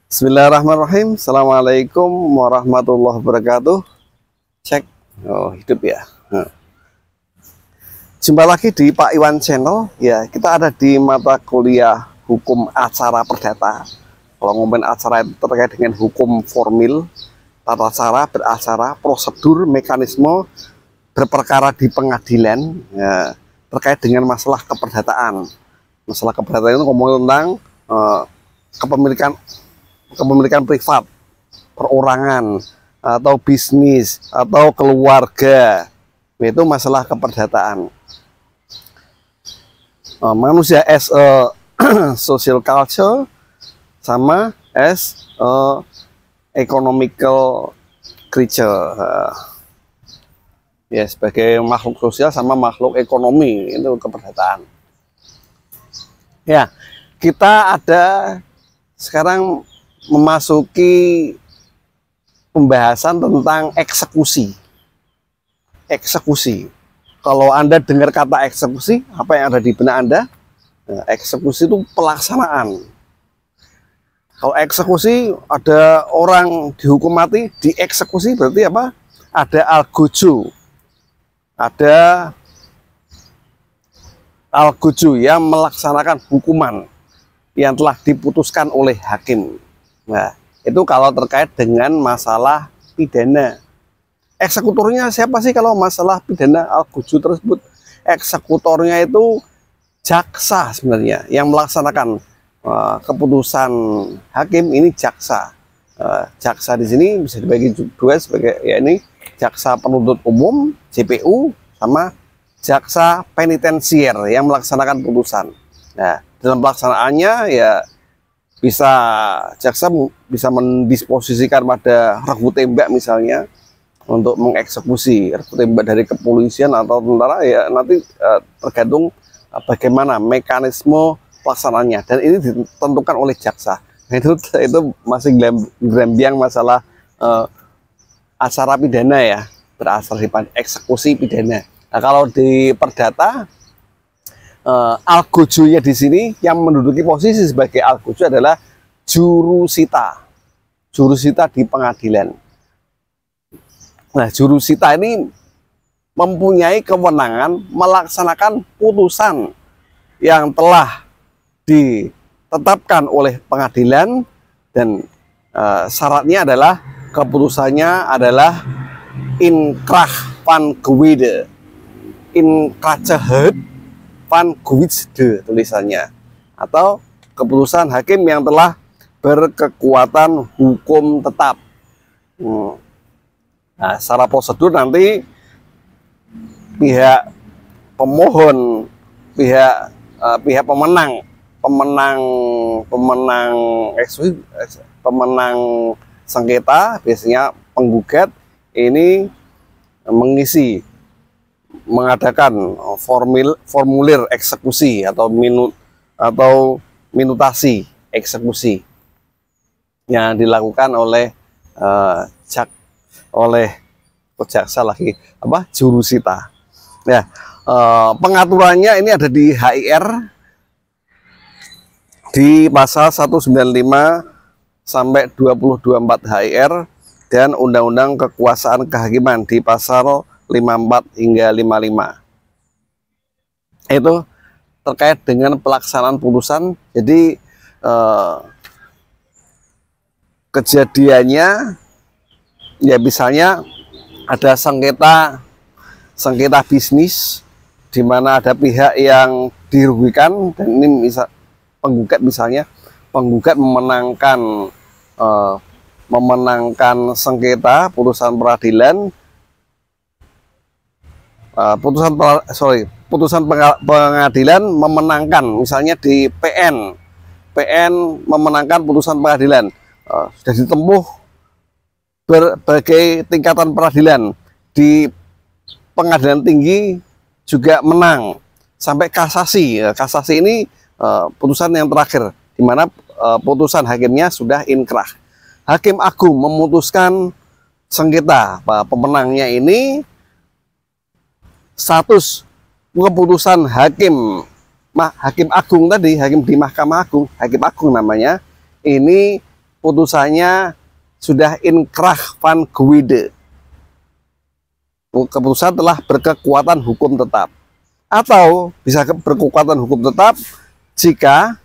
Bismillahirrahmanirrahim. Assalamualaikum warahmatullahi wabarakatuh. Cek. Oh, hidup ya. Jumpa lagi di Pak Iwan Channel. Ya, kita ada di mata kuliah Hukum Acara Perdata. Kalau ngomongin acara itu terkait dengan hukum formil, tata cara beracara, prosedur, mekanisme berperkara di pengadilan, ya, terkait dengan masalah keperdataan. Masalah keperdataan itu ngomong tentang kepemilikan privat, perorangan, atau bisnis, atau keluarga. Itu masalah keperdataan. Manusia as a social culture sama as a economical creature. Ya, sebagai makhluk sosial sama makhluk ekonomi, itu keperdataan. Ya, kita ada sekarang memasuki pembahasan tentang eksekusi. Eksekusi. Kalau Anda dengar kata eksekusi, apa yang ada di benak Anda? Nah, eksekusi itu pelaksanaan. Kalau eksekusi, ada orang dihukum mati, dieksekusi berarti apa? Ada algojo. Ada algojo yang melaksanakan hukuman yang telah diputuskan oleh hakim. Nah, itu kalau terkait dengan masalah pidana. Eksekutornya siapa sih kalau masalah pidana algojo tersebut? Eksekutornya itu jaksa sebenarnya yang melaksanakan keputusan hakim. Ini jaksa. Jaksa di sini bisa dibagi dua sebagai, ya, ini jaksa penuntut umum JPU sama jaksa penitensier yang melaksanakan putusan. Nah, dalam pelaksanaannya ya bisa jaksa bisa mendisposisikan pada regu tembak misalnya untuk mengeksekusi. Regu tembak dari kepolisian atau tentara ya nanti tergantung bagaimana mekanisme pelaksanaannya, dan ini ditentukan oleh jaksa. Nah, itu masih gerembyang masalah acara pidana ya, berasal dari eksekusi pidana. Nah, kalau di perdata, algojonya di sini yang menduduki posisi sebagai algojo adalah jurusita. Jurusita di pengadilan. Nah, jurusita ini mempunyai kewenangan melaksanakan putusan yang telah ditetapkan oleh pengadilan, dan syaratnya adalah keputusannya adalah inkrah van gewede, inkracehet van gewitsde tulisannya, atau keputusan hakim yang telah berkekuatan hukum tetap. Nah, secara prosedur nanti pihak pemohon, pihak pemenang sengketa, biasanya penggugat ini mengadakan formulir eksekusi atau minutasi eksekusi yang dilakukan oleh jurusita. Ya, pengaturannya ini ada di HIR di pasal 195 sampai 2024 HIR, dan Undang-Undang Kekuasaan Kehakiman di pasal 54 hingga 55. Itu terkait dengan pelaksanaan putusan. Jadi kejadiannya ya misalnya ada sengketa bisnis di mana ada pihak yang dirugikan, dan ini penggugat memenangkan sengketa putusan pengadilan, memenangkan, misalnya di PN memenangkan putusan pengadilan, sudah ditempuh berbagai tingkatan peradilan, di pengadilan tinggi juga menang sampai kasasi. Kasasi ini putusan yang terakhir, di mana putusan hakimnya sudah inkrah. Hakim Agung memutuskan sengketa, pemenangnya ini status keputusan hakim Hakim Agung tadi, hakim di Mahkamah Agung, Hakim Agung namanya, ini putusannya sudah inkrah van Guide. Keputusan telah berkekuatan hukum tetap. Atau bisa berkekuatan hukum tetap jika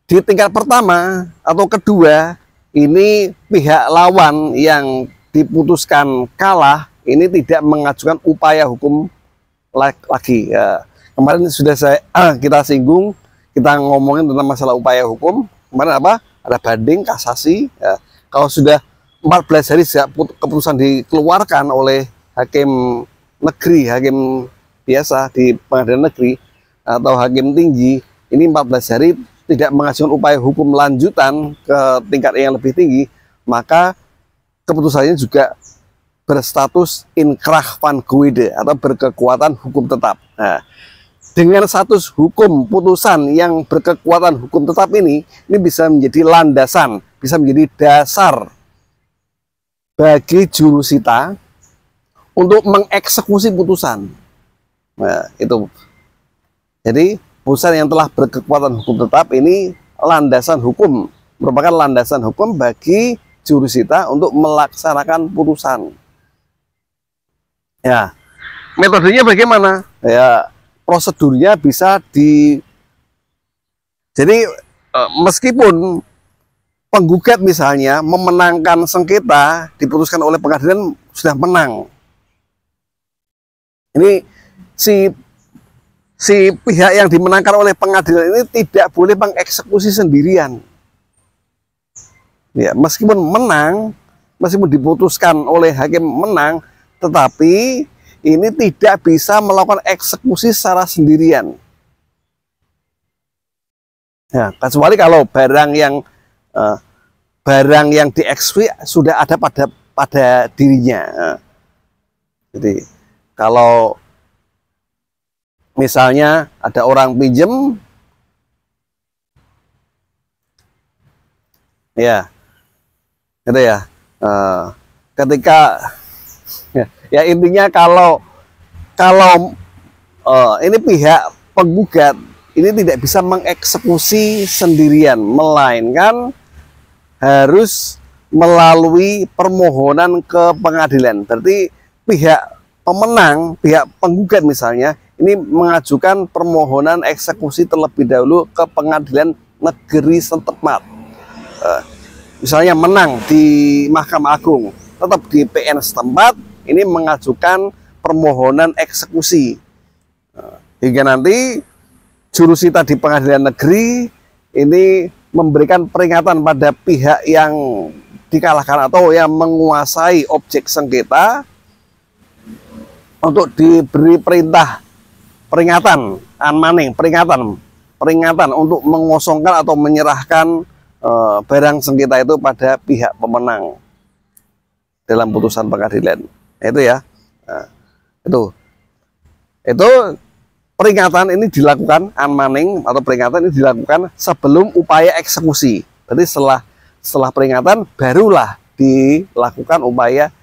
di tingkat pertama atau kedua ini pihak lawan yang diputuskan kalah ini tidak mengajukan upaya hukum lagi. Ya, kemarin sudah kita singgung, kita ngomongin tentang masalah upaya hukum. Kemarin apa? Ada banding, kasasi. Ya, kalau sudah 14 hari sejak keputusan dikeluarkan oleh hakim negeri, hakim biasa di pengadilan negeri atau hakim tinggi, ini 14 hari tidak mengajukan upaya hukum lanjutan ke tingkat yang lebih tinggi, maka keputusannya juga berstatus inkrah van Guide atau berkekuatan hukum tetap. Nah, dengan status hukum putusan yang berkekuatan hukum tetap ini bisa menjadi landasan, bisa menjadi dasar bagi jurusita untuk mengeksekusi putusan. Nah, itu. Jadi putusan yang telah berkekuatan hukum tetap ini landasan hukum, merupakan landasan hukum bagi jurusita untuk melaksanakan putusan. Ya, metodenya bagaimana? Ya, prosedurnya bisa jadi meskipun penggugat misalnya memenangkan sengketa diputuskan oleh pengadilan sudah menang, ini si pihak yang dimenangkan oleh pengadilan ini tidak boleh mengeksekusi sendirian. Ya, meskipun menang, meskipun diputuskan oleh hakim menang, tetapi ini tidak bisa melakukan eksekusi secara sendirian. Ya, kecuali kalau barang yang dieksekusi sudah ada pada dirinya. Nah, jadi kalau misalnya ada orang pinjem, ya, gitu ya. Ketika ya intinya kalau ini pihak penggugat ini tidak bisa mengeksekusi sendirian, melainkan harus melalui permohonan ke pengadilan. Berarti pihak pemenang, pihak penggugat misalnya, ini mengajukan permohonan eksekusi terlebih dahulu ke pengadilan negeri setempat. Misalnya menang di Mahkamah Agung, tetap di PN setempat, ini mengajukan permohonan eksekusi. Hingga nanti jurusita di pengadilan negeri ini memberikan peringatan pada pihak yang dikalahkan atau yang menguasai objek sengketa untuk diberi peringatan unmanning, peringatan untuk mengosongkan atau menyerahkan barang sengketa itu pada pihak pemenang dalam putusan pengadilan. Itu ya. Nah, itu peringatan ini dilakukan, unmanning atau peringatan ini dilakukan sebelum upaya eksekusi. Jadi setelah peringatan barulah dilakukan upaya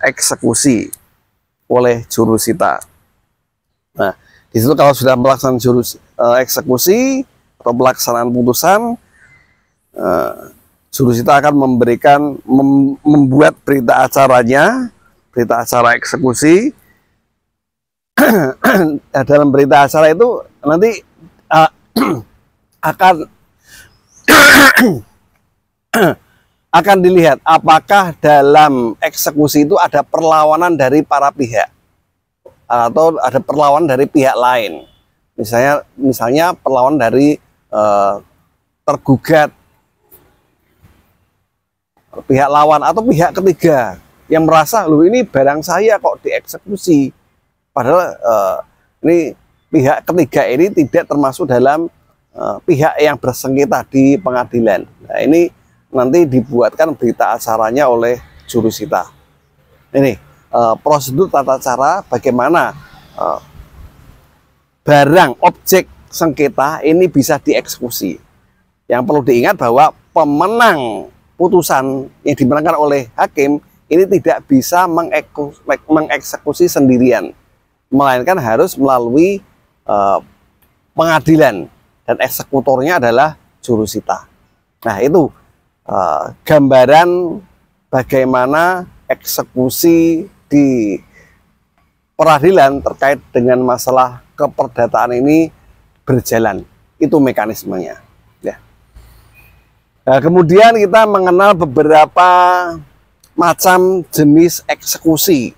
eksekusi oleh jurusita. Nah, di situ kalau sudah melaksanakan eksekusi atau pelaksanaan putusan, jurusita akan membuat berita acaranya, berita acara eksekusi. Dalam berita acara itu nanti akan dilihat apakah dalam eksekusi itu ada perlawanan dari para pihak atau ada perlawanan dari pihak lain. Misalnya perlawanan dari tergugat, pihak lawan atau pihak ketiga yang merasa loh ini barang saya kok dieksekusi. Padahal ini pihak ketiga ini tidak termasuk dalam pihak yang bersengketa di pengadilan. Nah, ini nanti dibuatkan berita acaranya oleh jurusita. Ini prosedur tata cara bagaimana barang objek sengketa ini bisa dieksekusi. Yang perlu diingat bahwa pemenang putusan yang dimenangkan oleh hakim ini tidak bisa mengeksekusi sendirian, melainkan harus melalui pengadilan dan eksekutornya adalah jurusita. Nah, itu gambaran bagaimana eksekusi di peradilan terkait dengan masalah keperdataan ini berjalan. Itu mekanismenya. Ya. Nah, kemudian kita mengenal beberapa macam jenis eksekusi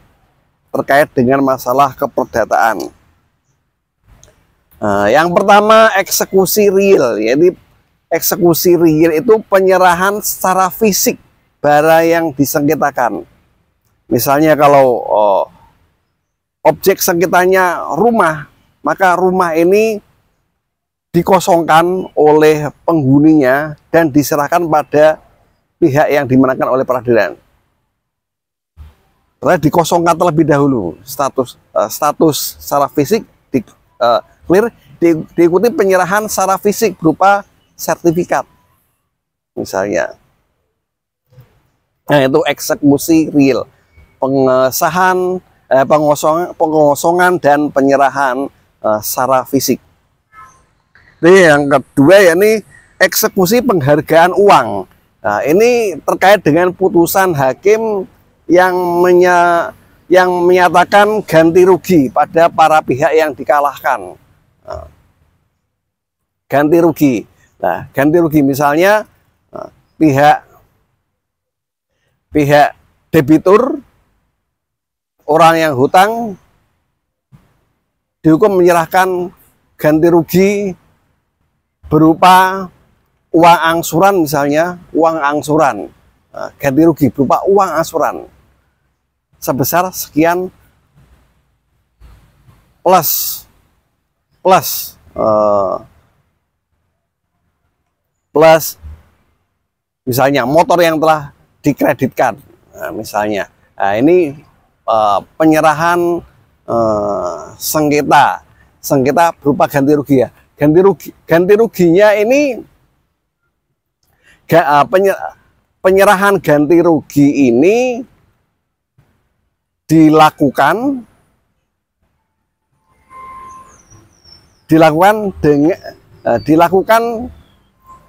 terkait dengan masalah keperdataan. Yang pertama, eksekusi real. Yaitu eksekusi real itu penyerahan secara fisik barang yang disengketakan. Misalnya kalau objek sengketanya rumah, maka rumah ini dikosongkan oleh penghuninya dan diserahkan pada pihak yang dimenangkan oleh peradilan. Dikosongkan terlebih dahulu, status secara fisik clear, diikuti penyerahan secara fisik berupa sertifikat, misalnya. Nah, itu eksekusi real, pengesahan, pengosongan dan penyerahan secara fisik. Jadi yang kedua, yakni eksekusi penghargaan uang. Nah, ini terkait dengan putusan hakim yang menyatakan ganti rugi pada para pihak yang dikalahkan. Ganti rugi. Nah, ganti rugi misalnya pihak debitur, orang yang hutang dihukum menyerahkan ganti rugi berupa uang angsuran, misalnya uang angsuran, ganti rugi berupa uang angsuran sebesar sekian plus misalnya motor yang telah dikreditkan, misalnya. Nah, ini penyerahan sengketa berupa ganti rugi, ya. Ganti ruginya ini penyerahan ganti rugi ini dilakukan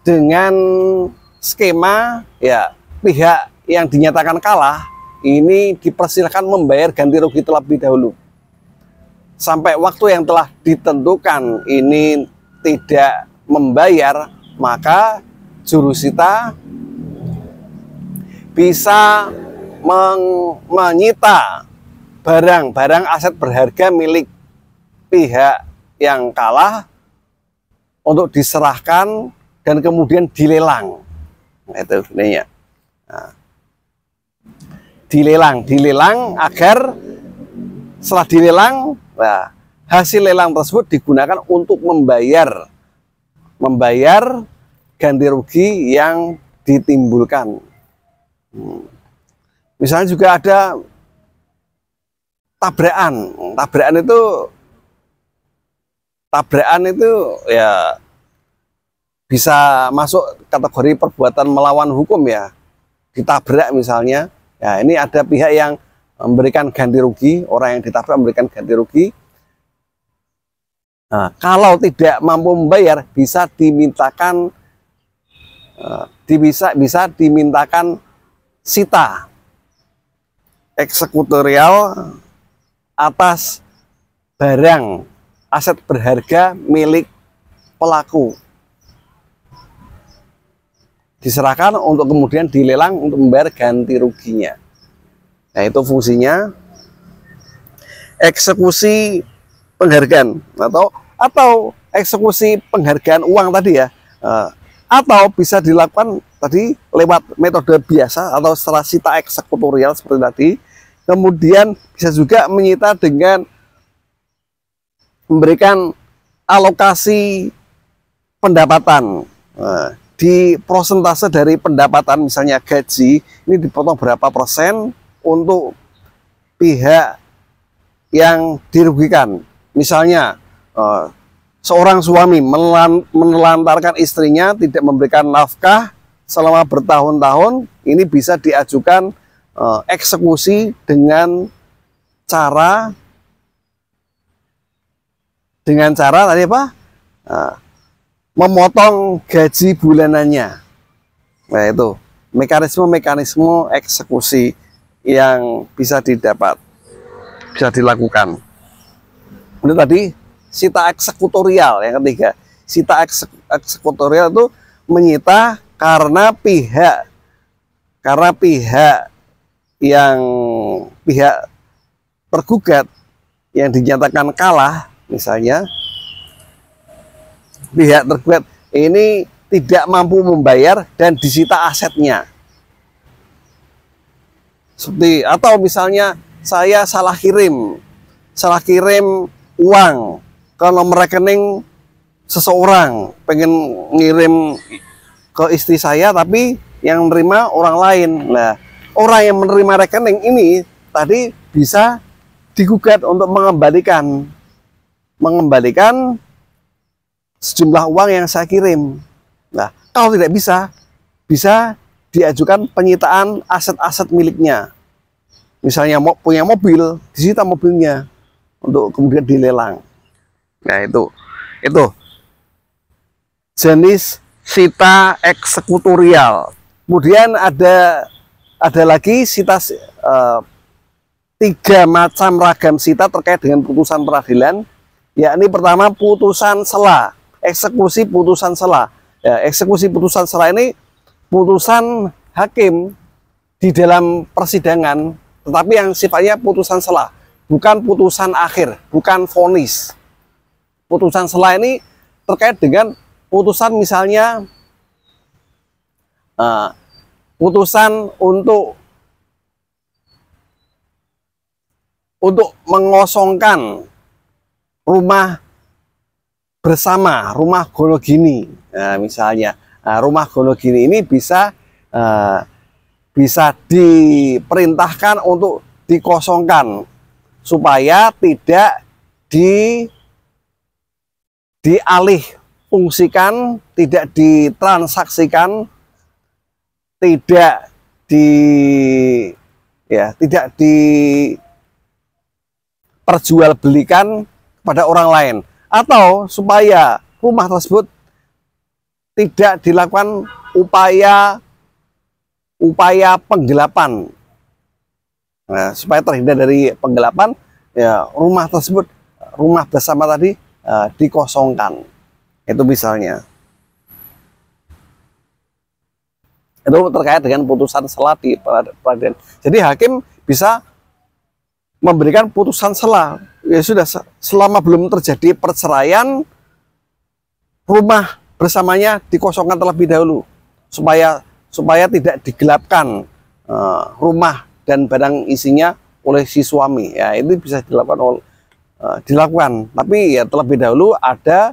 dengan skema, ya, pihak yang dinyatakan kalah ini dipersilakan membayar ganti rugi terlebih dahulu sampai waktu yang telah ditentukan ini tidak membayar, maka jurusita bisa menyita barang aset berharga milik pihak yang kalah untuk diserahkan dan kemudian dilelang. Nah, itu sebenarnya. Nah, dilelang agar setelah dilelang, nah, hasil lelang tersebut digunakan untuk membayar ganti rugi yang ditimbulkan. Misalnya juga ada tabrakan itu ya bisa masuk kategori perbuatan melawan hukum, ya. Ditabrak misalnya, ya, ini ada pihak yang memberikan ganti rugi, orang yang ditabrak memberikan ganti rugi. Nah, kalau tidak mampu membayar bisa dimintakan sita eksekutorial atas barang aset berharga milik pelaku, diserahkan untuk kemudian dilelang untuk membayar ganti ruginya. Nah, itu fungsinya eksekusi penghargaan atau eksekusi penghargaan uang tadi, ya. Atau bisa dilakukan tadi lewat metode biasa atau secara sita eksekutorial seperti tadi. Kemudian bisa juga menyita dengan memberikan alokasi pendapatan. Di prosentase dari pendapatan, misalnya gaji, ini dipotong berapa persen untuk pihak yang dirugikan. Misalnya seorang suami menelantarkan istrinya, tidak memberikan nafkah selama bertahun-tahun, ini bisa diajukan eksekusi dengan cara tadi apa? Memotong gaji bulanannya. Nah, itu mekanisme eksekusi yang bisa dilakukan. Ini tadi sita eksekutorial yang ketiga. Sita eksekutorial itu menyita karena pihak tergugat yang dinyatakan kalah, misalnya pihak tergugat ini tidak mampu membayar dan disita asetnya. Seperti, atau misalnya saya salah kirim uang ke nomor rekening seseorang, pengen ngirim ke istri saya tapi yang menerima orang lain. Nah, orang yang menerima rekening ini tadi bisa digugat untuk mengembalikan sejumlah uang yang saya kirim. Nah, kalau tidak bisa diajukan penyitaan aset-aset miliknya. Misalnya punya mobil, disita mobilnya untuk kemudian dilelang. Nah, itu jenis sita eksekutorial. Kemudian ada lagi sita, 3 macam ragam sita terkait dengan putusan peradilan, yakni pertama putusan sela, eksekusi putusan sela. Ya, eksekusi putusan sela ini putusan hakim di dalam persidangan, tetapi yang sifatnya putusan sela, bukan putusan akhir, bukan vonis. Putusan sela ini terkait dengan putusan, misalnya putusan untuk mengosongkan rumah bersama, rumah gonogini. Nah, misalnya rumah gonogini ini bisa diperintahkan untuk dikosongkan supaya tidak dialih fungsikan, tidak ditransaksikan, tidak diperjualbelikan kepada orang lain, atau supaya rumah tersebut tidak dilakukan upaya penggelapan. Nah, supaya terhindar dari penggelapan, ya rumah tersebut, rumah bersama tadi dikosongkan. Itu misalnya. Itu terkait dengan putusan sela di peradilan. Jadi hakim bisa memberikan putusan sela. Ya sudah, selama belum terjadi perceraian, rumah bersamanya dikosongkan terlebih dahulu supaya tidak digelapkan rumah dan barang isinya oleh si suami. Ya, itu bisa dilakukan tapi ya terlebih dahulu ada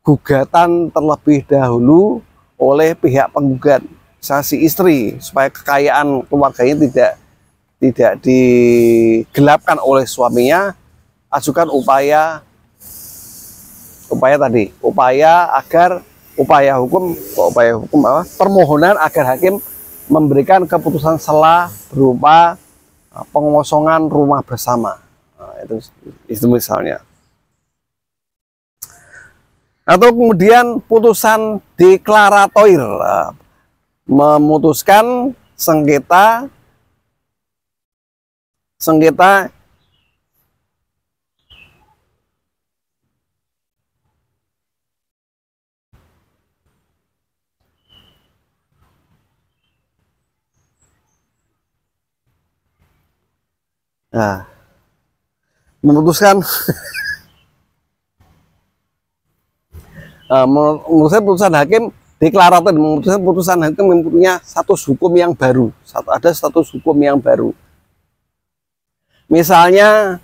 gugatan terlebih dahulu oleh pihak penggugat, si istri, supaya kekayaan keluarganya tidak digelapkan oleh suaminya. Ajukan upaya permohonan agar hakim memberikan keputusan sela berupa pengosongan rumah bersama. Nah, itu misalnya. Atau kemudian putusan deklaratoir, memutuskan sengketa memutuskan menurut saya putusan hakim deklarator, memutuskan putusan hakim mempunyai status hukum yang baru. Ada status hukum yang baru. Misalnya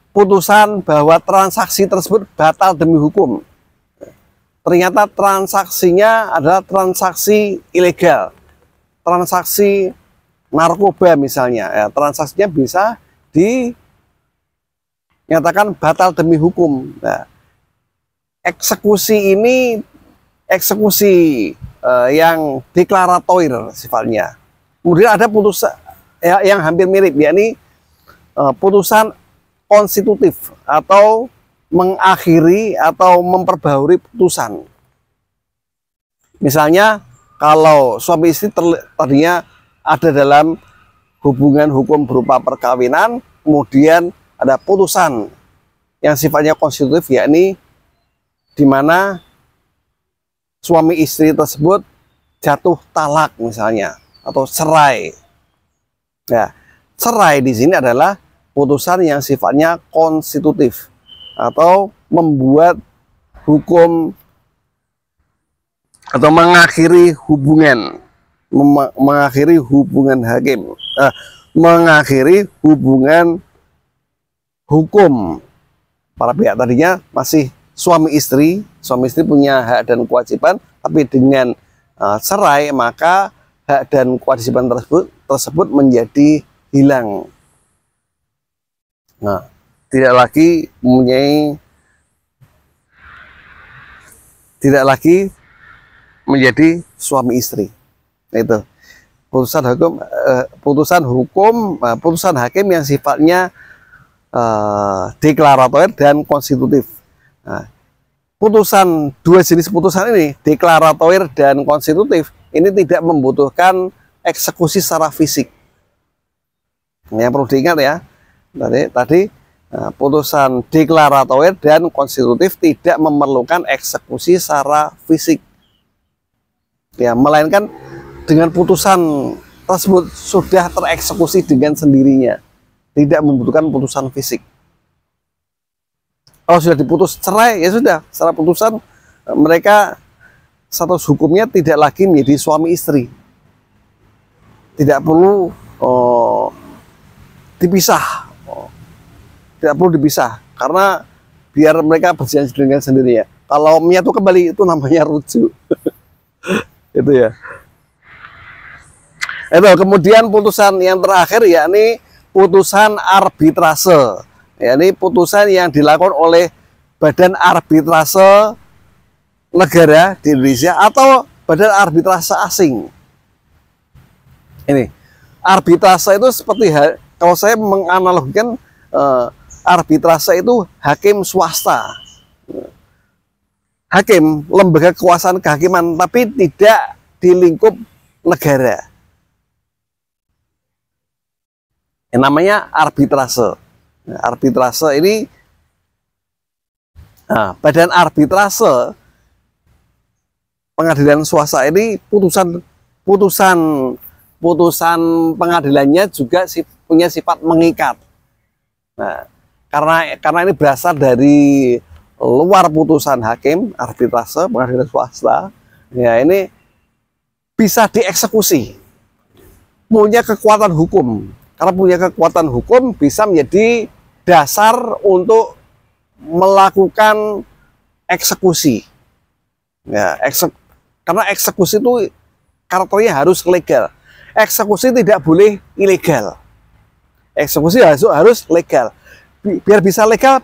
putusan bahwa transaksi tersebut batal demi hukum. Ternyata transaksinya adalah transaksi ilegal, transaksi narkoba misalnya. Ya, transaksinya bisa dinyatakan batal demi hukum. Nah, eksekusi ini yang deklaratoir sifatnya. Kemudian ada putusan yang hampir mirip, yakni putusan konstitutif atau mengakhiri atau memperbaharui putusan. Misalnya kalau suami istri tadinya ada dalam hubungan hukum berupa perkawinan, kemudian ada putusan yang sifatnya konstitutif, yakni di mana suami istri tersebut jatuh talak misalnya atau cerai. Ya, cerai di sini adalah putusan yang sifatnya konstitutif atau membuat hukum atau mengakhiri hubungan hakim, mengakhiri hubungan hukum para pihak. Tadinya masih suami istri punya hak dan kewajiban, tapi dengan cerai maka hak dan kewajiban tersebut menjadi hilang. Nah, tidak lagi menjadi suami istri. Itu putusan hakim yang sifatnya deklaratoir dan konstitutif. Nah, dua jenis putusan ini, deklaratoir dan konstitutif, ini tidak membutuhkan eksekusi secara fisik. Yang perlu diingat ya, tadi putusan deklaratoir dan konstitutif tidak memerlukan eksekusi secara fisik. Ya, melainkan dengan putusan tersebut sudah tereksekusi dengan sendirinya, tidak membutuhkan putusan fisik. Kalau sudah diputus cerai, ya sudah, secara putusan mereka status hukumnya tidak lagi menjadi suami istri, tidak perlu dipisah, karena biar mereka berjalan dengan sendirinya. Kalau menyatu kembali itu namanya rujuk. Itu ya. Itu kemudian putusan yang terakhir, yakni putusan arbitrase, yakni putusan yang dilakukan oleh badan arbitrase negara di Indonesia atau badan arbitrase asing. Ini arbitrase itu seperti kalau saya menganalogikan arbitrase itu hakim swasta. Hakim, lembaga kekuasaan kehakiman, tapi tidak di lingkup negara. Yang namanya arbitrase. Nah, arbitrase ini, badan arbitrase pengadilan swasta ini putusan pengadilannya juga punya sifat mengikat. Nah, karena ini berasal dari luar putusan hakim, arbitrase pengadilan swasta, ya ini bisa dieksekusi, punya kekuatan hukum. Karena punya kekuatan hukum bisa menjadi dasar untuk melakukan eksekusi. Ya, karena eksekusi itu karakternya harus legal. Eksekusi tidak boleh ilegal. Eksekusi harus legal. Biar bisa legal,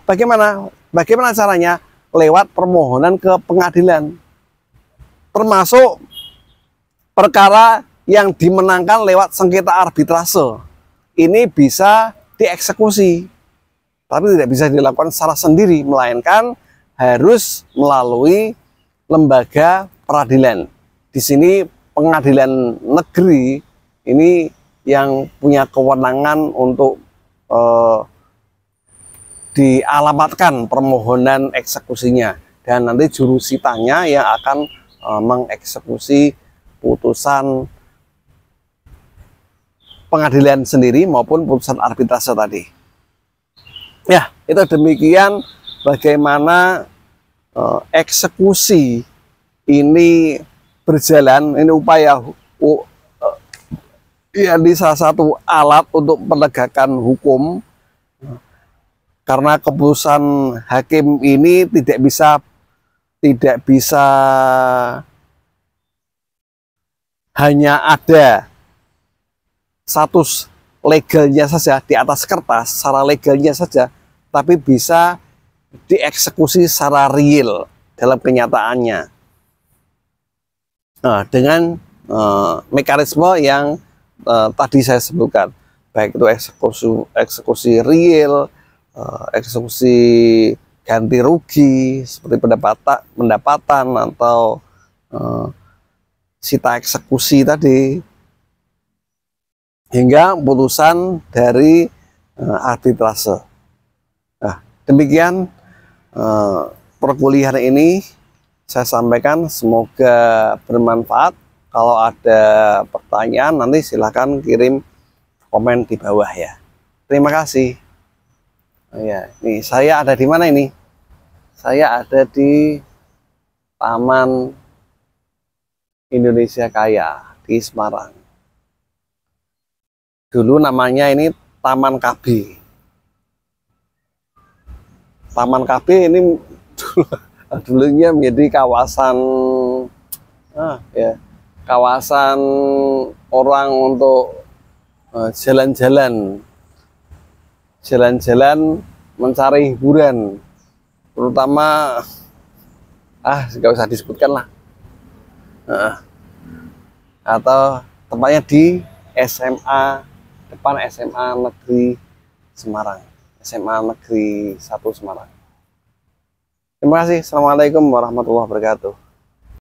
bagaimana caranya? Lewat permohonan ke pengadilan, termasuk perkara yang dimenangkan lewat sengketa arbitrase. Ini bisa dieksekusi, tapi tidak bisa dilakukan secara sendiri, melainkan harus melalui lembaga peradilan. Di sini pengadilan negeri ini yang punya kewenangan untuk dialamatkan permohonan eksekusinya, dan nanti jurusitanya yang akan mengeksekusi putusan pengadilan sendiri maupun putusan arbitrase tadi. Ya, itu demikian bagaimana eksekusi ini berjalan. Ini upaya ini salah satu alat untuk penegakan hukum. Karena keputusan hakim ini tidak bisa hanya ada status legalnya saja di atas kertas, secara legalnya saja, tapi bisa dieksekusi secara real dalam kenyataannya. Nah, dengan mekanisme yang tadi saya sebutkan, baik itu eksekusi real, eksekusi ganti rugi seperti pendapatan atau sita eksekusi tadi hingga putusan dari arbitrase. Nah, demikian perkuliahan ini saya sampaikan, semoga bermanfaat. Kalau ada pertanyaan nanti silahkan kirim komen di bawah ya. Terima kasih. Ya, nih saya ada di mana ini? Saya ada di Taman Indonesia Kaya di Semarang. Dulu namanya ini Taman KB. Taman KB ini dulunya menjadi kawasan kawasan orang untuk jalan-jalan mencari hiburan, terutama nggak usah disebutkan lah, atau tempatnya di SMA, depan SMA Negeri Semarang, SMA Negeri 1 Semarang. Terima kasih. Assalamualaikum warahmatullahi wabarakatuh.